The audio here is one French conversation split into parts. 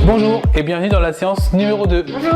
Bonjour et bienvenue dans la séance numéro 2. Bonjour.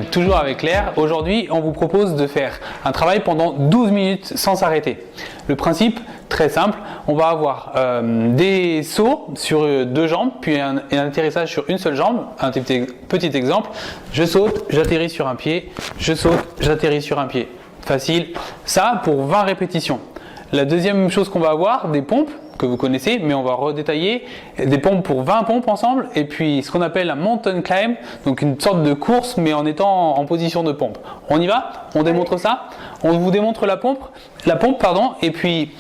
Toujours avec Claire. Aujourd'hui, on vous propose de faire un travail pendant 12 minutes sans s'arrêter. Le principe, très simple, on va avoir des sauts sur deux jambes, puis un atterrissage sur une seule jambe. Un petit exemple, je saute, j'atterris sur un pied, je saute, j'atterris sur un pied. Facile. Ça pour 20 répétitions. La deuxième chose qu'on va avoir, des pompes que vous connaissez, mais on va redétailler des pompes pour 20 pompes ensemble, et puis ce qu'on appelle un mountain climb, donc une sorte de course, mais en étant en position de pompe. On y va? On démontre ça? On vous démontre la pompe, et puis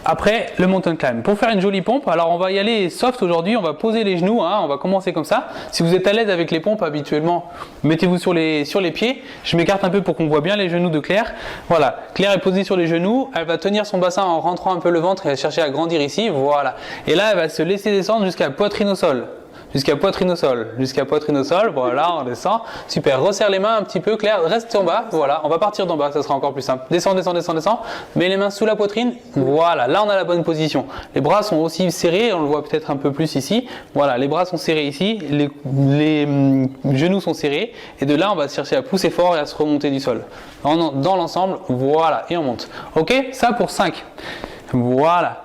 après le mountain climb. Pour faire une jolie pompe, alors on va y aller soft aujourd'hui, on va poser les genoux, on va commencer comme ça. Si vous êtes à l'aise avec les pompes habituellement, mettez-vous sur les pieds. Je m'écarte un peu pour qu'on voit bien les genoux de Claire. Voilà, Claire est posée sur les genoux, elle va tenir son bassin en rentrant un peu le ventre et elle va chercher à grandir ici, voilà. Et là, elle va se laisser descendre jusqu'à poitrine au sol. Jusqu'à poitrine au sol, voilà, on descend. Super, resserre les mains un petit peu, Claire, reste en bas, voilà, on va partir d'en bas, ça sera encore plus simple. Descends, mets les mains sous la poitrine, voilà, là on a la bonne position. Les bras sont aussi serrés, on le voit peut-être un peu plus ici, voilà, les bras sont serrés ici, les genoux sont serrés, et de là on va chercher à pousser fort et à se remonter du sol. Dans l'ensemble, voilà, et on monte. Ok, ça pour 5, voilà.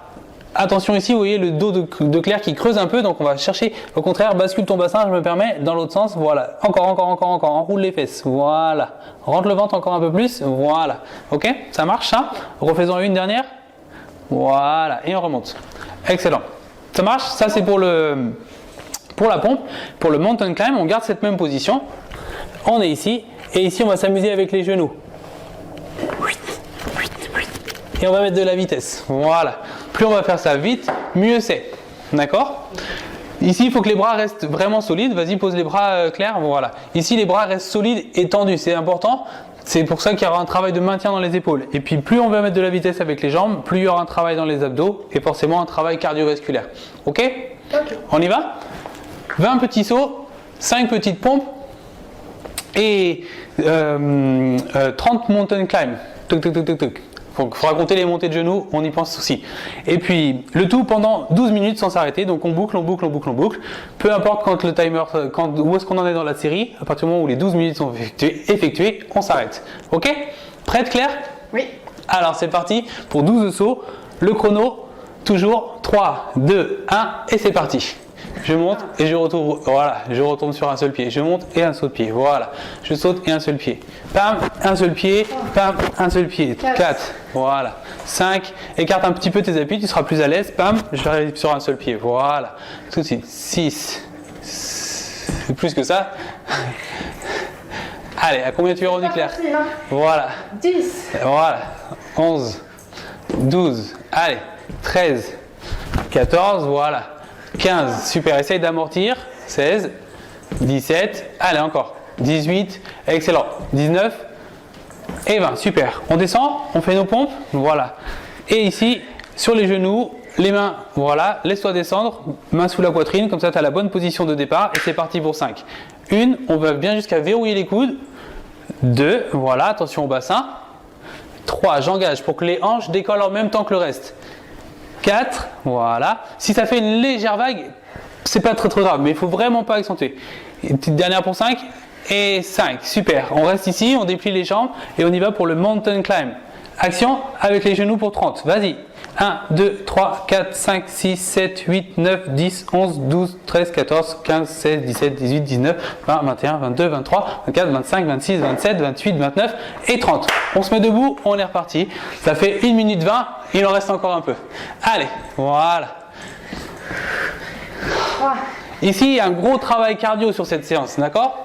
Attention ici, vous voyez le dos de Claire qui creuse un peu, donc on va chercher, au contraire, bascule ton bassin, je me permets, dans l'autre sens, voilà, encore, enroule les fesses, voilà, rentre le ventre encore un peu plus, voilà, ok, ça marche ça, refaisons une dernière, voilà, et on remonte, excellent, ça marche, ça c'est pour la pompe, pour le mountain climb, on garde cette même position, on est ici, et ici on va s'amuser avec les genoux. Et on va mettre de la vitesse, voilà. Plus on va faire ça vite, mieux c'est. D'accord? Ici, il faut que les bras restent vraiment solides. Vas-y, pose les bras, Claire. Voilà. Ici, les bras restent solides et tendus. C'est important. C'est pour ça qu'il y aura un travail de maintien dans les épaules. Et puis, plus on va mettre de la vitesse avec les jambes, plus il y aura un travail dans les abdos et forcément un travail cardiovasculaire. Ok? On y va? 20 petits sauts, 5 petites pompes et 30 mountain climb. Il faudra compter les montées de genoux, on y pense aussi. Et puis, le tout pendant 12 minutes sans s'arrêter. Donc, on boucle. Peu importe quand le timer, où est-ce qu'on en est dans la série, à partir du moment où les 12 minutes sont effectuées, on s'arrête. Ok? Prête, Claire? Oui. Alors, c'est parti pour 12 sauts. Le chrono, toujours 3, 2, 1, et c'est parti. Je monte et je retourne, voilà, je retourne sur un seul pied. Je monte et un saut de pied, voilà. Je saute et un seul pied. Pam, un seul pied, pam, un seul pied. 4, voilà. 5, écarte un petit peu tes appuis, tu seras plus à l'aise. Pam, j'arrive sur un seul pied, voilà. Tout de suite. 6, plus que ça. Allez, à combien tu es revenu, Claire? Voilà. 10. Voilà. 11, 12, allez. 13, 14, voilà. 15, super, essaye d'amortir. 16, 17, allez encore. 18, excellent. 19 et 20, super. On descend, on fait nos pompes, voilà. Et ici, sur les genoux, les mains, voilà, laisse-toi descendre, main sous la poitrine, comme ça tu as la bonne position de départ et c'est parti pour 5. 1, on va bien jusqu'à verrouiller les coudes. 2, voilà, attention au bassin. 3, j'engage pour que les hanches décollent en même temps que le reste. 4, voilà. Si ça fait une légère vague, c'est pas très grave, mais il faut vraiment pas accentuer. Une petite dernière pour 5 et 5, super. On reste ici, on déplie les jambes et on y va pour le mountain climb. Action avec les genoux pour 30, vas-y. 1, 2, 3, 4, 5, 6, 7, 8, 9, 10, 11, 12, 13, 14, 15, 16, 17, 18, 19, 20, 21, 22, 23, 24, 25, 26, 27, 28, 29 et 30. On se met debout, on est reparti. Ça fait 1 minute 20, il en reste encore un peu. Allez, voilà. Ici, il y a un gros travail cardio sur cette séance, d'accord?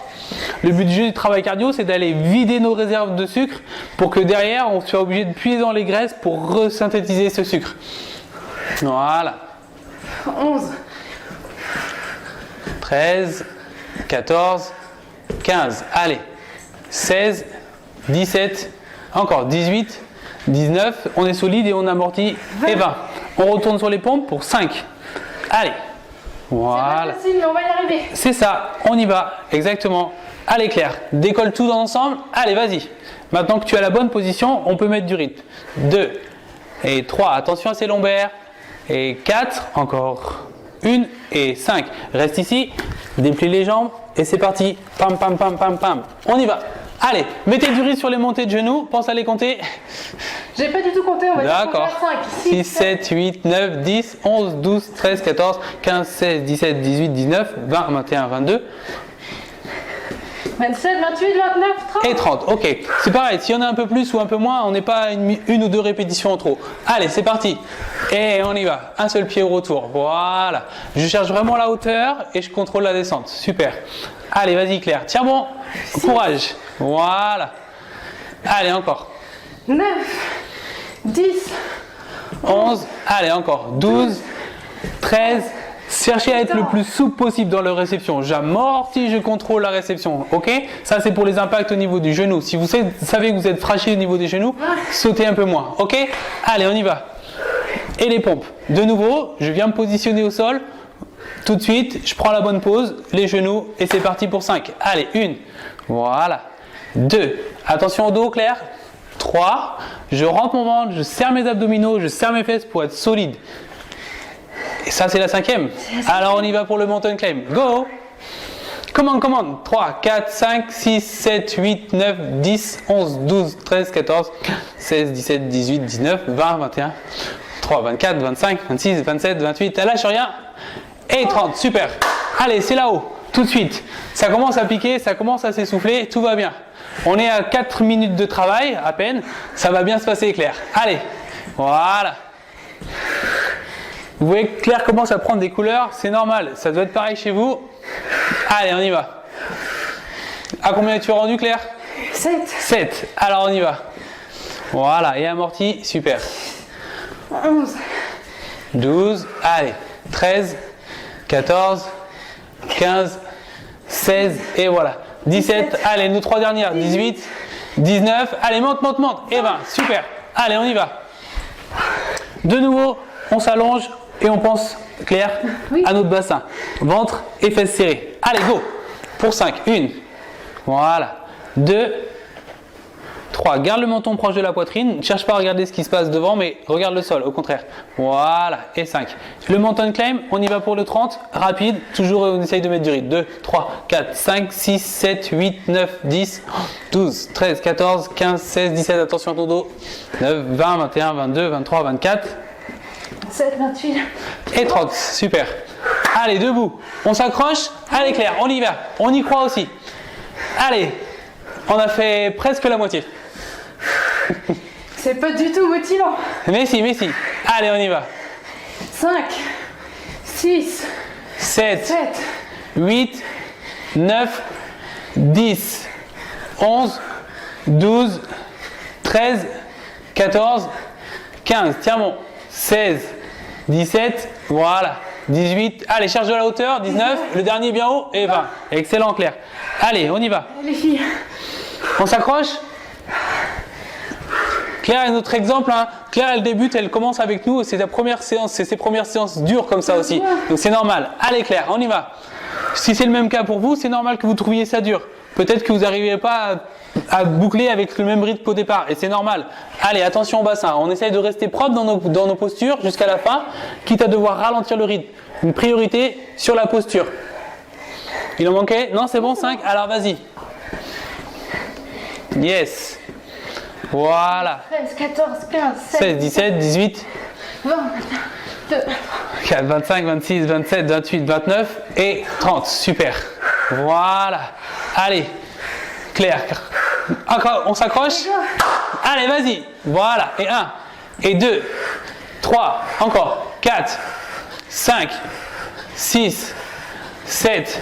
Le but du travail cardio, c'est d'aller vider nos réserves de sucre pour que derrière, on soit obligé de puiser dans les graisses pour resynthétiser ce sucre. Voilà. 11. 13, 14, 15. Allez. 16, 17, encore 18, 19. On est solide et on amortit. 20. Et 20. On retourne sur les pompes pour 5. Allez. Voilà. C'est pas facile, mais on va y arriver. C'est ça, on y va, exactement. Allez Claire, décolle tout dans l'ensemble. Allez, vas-y. Maintenant que tu as la bonne position, on peut mettre du rythme. 2 et 3, attention à ces lombaires. Et 4, encore 1 et 5. Reste ici, déplie les jambes et c'est parti. Pam, pam, pam, pam, pam. On y va. Allez, mettez du rythme sur les montées de genoux. Pense à les compter. J'ai pas du tout compté, on va dire D'accord. 5, 6, 7, 8, 9, 10, 11, 12, 13, 14, 15, 16, 17, 18, 19, 20, 21, 22. 27, 28, 29, 30. Et 30, ok. C'est pareil, s'il y en a un peu plus ou un peu moins, on n'est pas à une ou deux répétitions en trop. Allez, c'est parti. Et on y va. Un seul pied au retour. Voilà. Je cherche vraiment la hauteur et je contrôle la descente. Super. Allez, vas-y Claire. Tiens bon. Courage. Voilà. Allez, encore. 9, 10, 11. Allez, encore. 12, 13. Cherchez à être le plus souple possible dans la réception. J'amortis, je contrôle la réception. Ok? Ça, c'est pour les impacts au niveau du genou. Si vous savez que vous êtes fragile au niveau des genoux, sautez un peu moins. Ok? Allez, on y va. Et les pompes. De nouveau, je viens me positionner au sol. Tout de suite, je prends la bonne pose, les genoux, et c'est parti pour 5. Allez, 1. Voilà. 2. Attention au dos, Claire. 3. Je rentre mon ventre, je serre mes abdominaux, je serre mes fesses pour être solide. Et ça, c'est la 5e. Alors, on y va pour le mountain climb. Go! Commande. 3, 4, 5, 6, 7, 8, 9, 10, 11, 12, 13, 14, 16, 17, 18, 19, 20, 21, 3, 24, 25, 26, 27, 28. Elle lâche rien. Et 30. Super. Allez, c'est là-haut. Tout de suite. Ça commence à piquer, ça commence à s'essouffler. Tout va bien. On est à 4 minutes de travail, à peine. Ça va bien se passer, Claire. Allez. Voilà. Vous voyez que Claire commence à prendre des couleurs, c'est normal, ça doit être pareil chez vous. Allez, on y va. À combien es-tu rendu, Claire? 7, 7. Alors on y va. Voilà, et amorti, super. 11, 12, allez, 13, 14, 15, 16, et voilà. 17, allez, nos 3 dernières, 18, 19, allez, monte, et 20, super. Allez, on y va. De nouveau, on s'allonge. Et on pense, Claire, à notre bassin. Ventre et fesses serrées. Allez, go. Pour 5. 1. Voilà. 2. 3. Garde le menton proche de la poitrine. Ne cherche pas à regarder ce qui se passe devant, mais regarde le sol, au contraire. Voilà. Et 5. Le mountain climb, on y va pour le 30. Rapide. Toujours, on essaye de mettre du rythme. 2, 3, 4, 5, 6, 7, 8, 9, 10, 12, 13, 14, 15, 16, 17. Attention à ton dos. 9, 20, 21, 22, 23, 24. 7, 28. Et 30, super. Allez, debout. On s'accroche. Allez, Claire, on y va. On y croit aussi. Allez, on a fait presque la moitié. C'est pas du tout motivant. Mais si. Allez, on y va. 5, 6, 7, 7, 8, 9, 10, 11, 12, 13, 14, 15. Tiens bon. 16, 17, voilà, 18, allez, charge de la hauteur, 19, le dernier bien haut, et 20. Excellent, Claire. Allez, on y va. les filles. On s'accroche. Claire est notre exemple. Hein. Claire, elle débute, elle commence avec nous, c'est sa première séance, c'est ses premières séances dures comme ça aussi. Donc c'est normal. Allez, Claire, on y va. Si c'est le même cas pour vous, c'est normal que vous trouviez ça dur. Peut-être que vous n'arrivez pas à boucler avec le même rythme qu'au départ, et c'est normal. Allez, attention au bassin. On essaye de rester propre dans nos postures jusqu'à la fin, quitte à devoir ralentir le rythme. Une priorité sur la posture. Il en manquait? Non, c'est bon, 5? Alors vas-y. Yes. Voilà. 13, 14, 15, 16, 17, 18, 20, 22, 4, 25, 26, 27, 28, 29 et 30. Super. Voilà. Allez. Claire. Encore, on s'accroche. Allez, vas-y. Voilà. Et 1. Et 2. 3. Encore. 4. 5. 6. 7.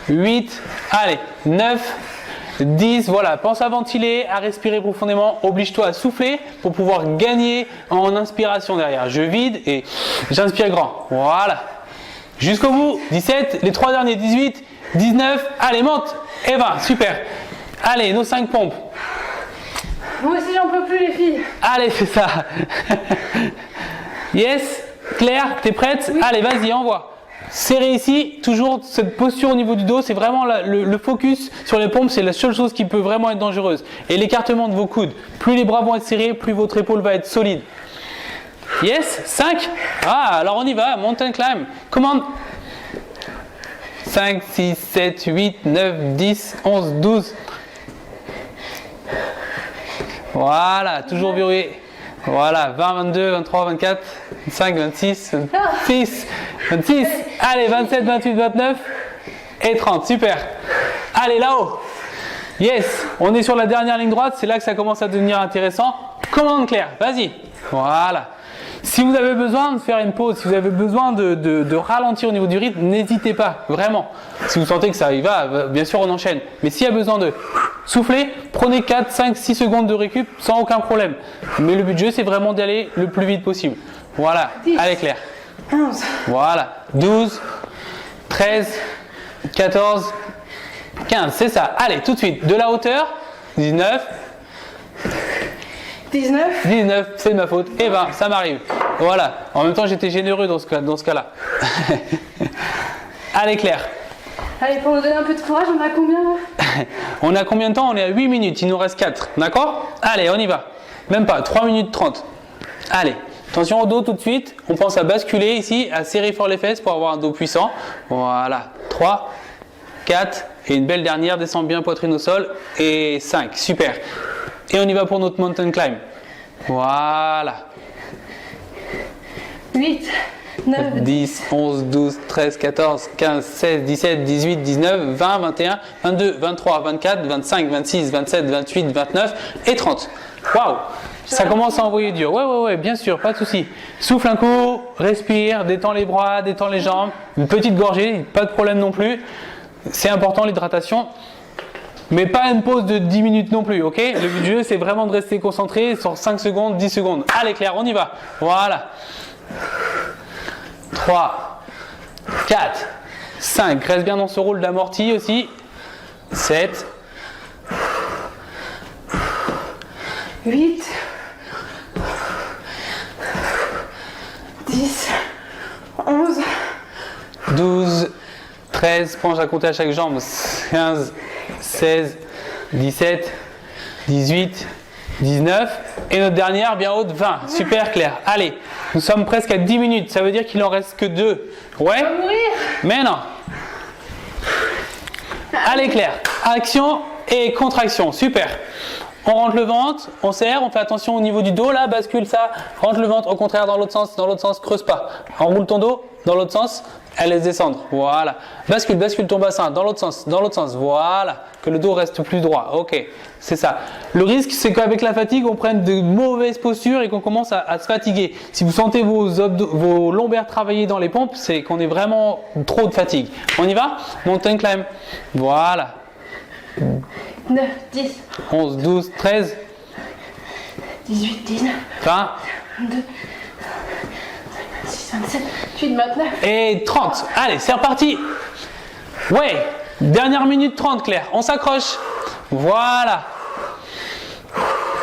8. Allez. 9. 10, voilà, pense à ventiler, à respirer profondément, oblige-toi à souffler pour pouvoir gagner en inspiration derrière. Je vide et j'inspire grand. Voilà. Jusqu'au bout, 17, les 3 derniers, 18, 19, allez, monte, et 20, super. Allez, nos 5 pompes. Moi aussi, j'en peux plus, les filles. Allez, c'est ça. Yes, Claire, t'es prête? Oui. Allez, vas-y, envoie. Serré ici, toujours cette posture au niveau du dos, c'est vraiment le focus sur les pompes, c'est la seule chose qui peut vraiment être dangereuse. Et l'écartement de vos coudes, plus les bras vont être serrés, plus votre épaule va être solide. Yes, 5. Ah, alors on y va, mountain climb. Commande. 5, 6, 7, 8, 9, 10, 11, 12. Voilà, toujours verrouillé. Voilà, 20, 22, 23, 24, 25, 26, 26, 26. Allez, 27, 28, 29 et 30. Super. Allez, là-haut. Yes, on est sur la dernière ligne droite. C'est là que ça commence à devenir intéressant. Commande Claire, vas-y. Voilà. Si vous avez besoin de faire une pause, si vous avez besoin de ralentir au niveau du rythme, n'hésitez pas, vraiment. Si vous sentez que ça y va, bien sûr on enchaîne. Mais s'il y a besoin de souffler, prenez 4, 5, 6 secondes de récup sans aucun problème. Mais le but du jeu, c'est vraiment d'aller le plus vite possible. Voilà, 10, allez Claire. 11. Voilà, 12, 13, 14, 15, c'est ça. Allez, tout de suite, de la hauteur, 19, 19. 19, c'est de ma faute. Et 20, ça m'arrive. Voilà. En même temps, j'étais généreux dans ce cas-là. Allez, Claire. Allez, pour nous donner un peu de courage, on a combien là? On a combien de temps? On est à 8 minutes. Il nous reste 4. D'accord? Allez, on y va. Même pas. 3 minutes 30. Allez. Attention au dos tout de suite. On pense à basculer ici, à serrer fort les fesses pour avoir un dos puissant. Voilà. 3, 4. Et une belle dernière. Descend bien poitrine au sol. Et 5. Super. Et on y va pour notre mountain climb. Voilà. 8, 9, 10, 11, 12, 13, 14, 15, 16, 17, 18, 19, 20, 21, 22, 23, 24, 25, 26, 27, 28, 29 et 30. Waouh! Ça commence à envoyer dur. Ouais, bien sûr, pas de souci. Souffle un coup, respire, détends les bras, détends les jambes. Une petite gorgée, pas de problème non plus. C'est important l'hydratation. Mais pas une pause de 10 minutes non plus, ok? Le but du jeu, c'est vraiment de rester concentré sur 5 secondes, 10 secondes. Allez Claire, on y va. Voilà. 3, 4, 5. Reste bien dans ce rôle d'amorti aussi. 7, 8, 10, 11, 12, 13. Penche à compter à chaque jambe. 15, 16, 17, 18, 19 et notre dernière bien haute 20. Super Claire. Allez, nous sommes presque à 10 minutes. Ça veut dire qu'il en reste que 2. Ouais? on va mourir. Mais non. Allez Claire. Action et contraction. Super. On rentre le ventre, on serre, on fait attention au niveau du dos. Là, bascule ça. Rentre le ventre. Au contraire, dans l'autre sens, creuse pas. Enroule ton dos. Dans l'autre sens, elle laisse descendre. Voilà. Bascule ton bassin dans l'autre sens. Voilà. Que le dos reste plus droit. Ok. C'est ça. Le risque, c'est qu'avec la fatigue, on prenne de mauvaises postures et qu'on commence à se fatiguer. Si vous sentez vos lombaires travailler dans les pompes, c'est qu'on est vraiment trop de fatigue. On y va? Mountain climb. Voilà. 9, 10, 11, 12, 13, 18, 19, 20 22, 26, 27, 28, 29. et 30. Allez, c'est reparti. Ouais. Dernière minute 30, Claire. On s'accroche. Voilà.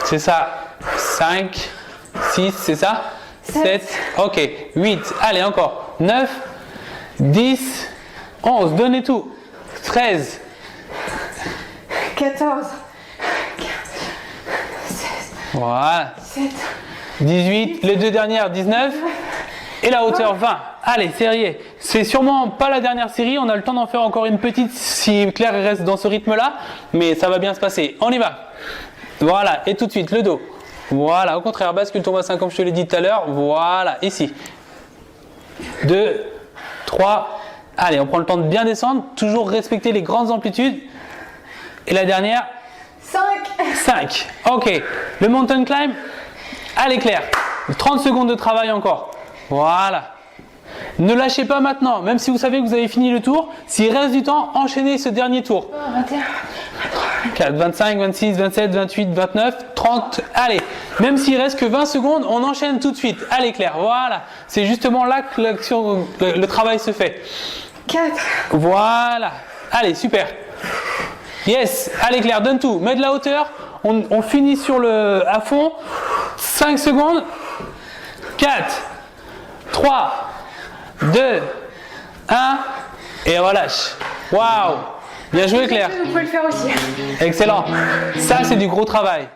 C'est ça. 5, 6, c'est ça? 7. Ok. 8. Allez, encore. 9, 10, 11. Donnez tout. 13. 14, 15, 16, Voilà. 17, 18. Les deux dernières, 19. Et la hauteur 20. Allez, sérieux. C'est sûrement pas la dernière série. On a le temps d'en faire encore une petite si Claire reste dans ce rythme-là. Mais ça va bien se passer. On y va. Voilà. Et tout de suite, le dos. Voilà. Au contraire, bascule ton bassin comme je te l'ai dit tout à l'heure. Voilà. Ici. 2, 3. Allez, on prend le temps de bien descendre. Toujours respecter les grandes amplitudes. Et la dernière, 5. 5. Ok. Le mountain climb. Allez, Claire. 30 secondes de travail encore. Voilà. Ne lâchez pas maintenant. Même si vous savez que vous avez fini le tour, s'il reste du temps, enchaînez ce dernier tour. 21, 4, 25, 26, 27, 28, 29, 30. Allez. Même s'il reste que 20 secondes, on enchaîne tout de suite. Allez, Claire. Voilà. C'est justement là que le travail se fait. 4, Voilà. Allez, super. Yes, allez Claire, donne tout. Mets de la hauteur. On finit à fond. 5 secondes. 4, 3, 2, 1. Et on relâche. Waouh. Bien joué Claire. vous pouvez le faire aussi. Excellent. Ça, c'est du gros travail.